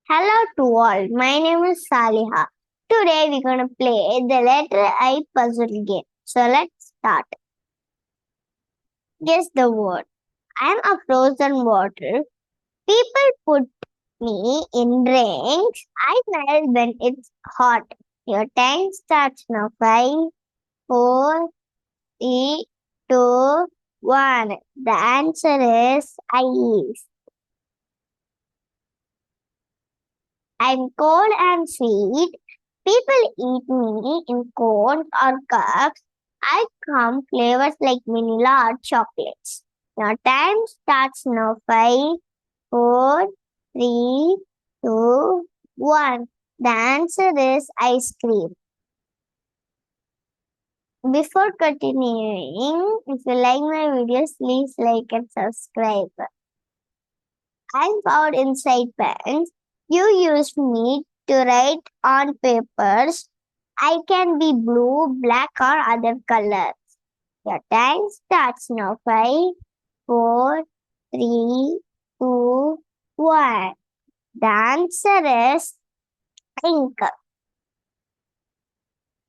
Hello to all, my name is Saliha. Today we're going to play the letter I puzzle game. So let's start. Guess the word. I'm a frozen water. People put me in drinks. I melt when it's hot. Your time starts now. 5, 4, 3, 2, 1. The answer is ice. I'm cold and sweet. People eat me in cones or cups. I come flavors like vanilla or chocolates. Your time starts now. 5, 4, 3, 2, 1. The answer is ice cream. Before continuing, if you like my videos, please like and subscribe. I'm found inside pens. You use me to write on papers. I can be blue, black, or other colors. Your time starts now. 5, 4, 3, 2, 1. The answer is ink.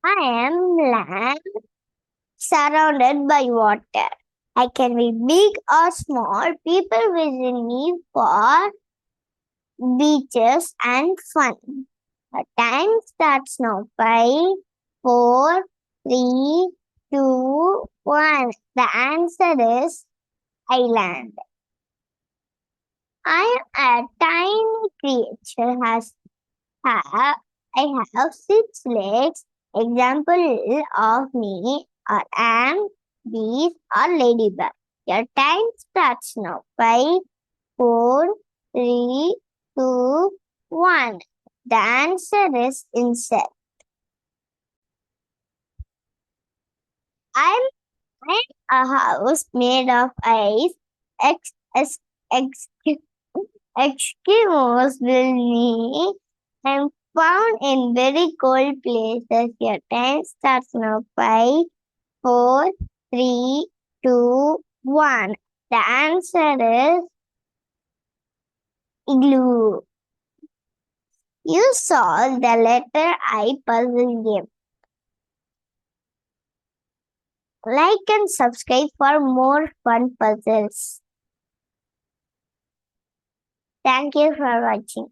I am land surrounded by water. I can be big or small. People visit me for beaches and fun. The time starts now. 5, 4, 3, 2, 1. The answer is island. I am a tiny creature. I have 6 legs. Example of me are ant, bees, or ladybug. Your time starts now. 5, 4, 3, 2, 1. The answer is insect. I'm in a house made of ice. Ex- ex- ex- Eskimos build me. I'm found in very cold places. Your time starts now. 5, 4, 3, 2, 1. The answer is igloo. You solved the letter I puzzle game. Like and subscribe for more fun puzzles. Thank you for watching.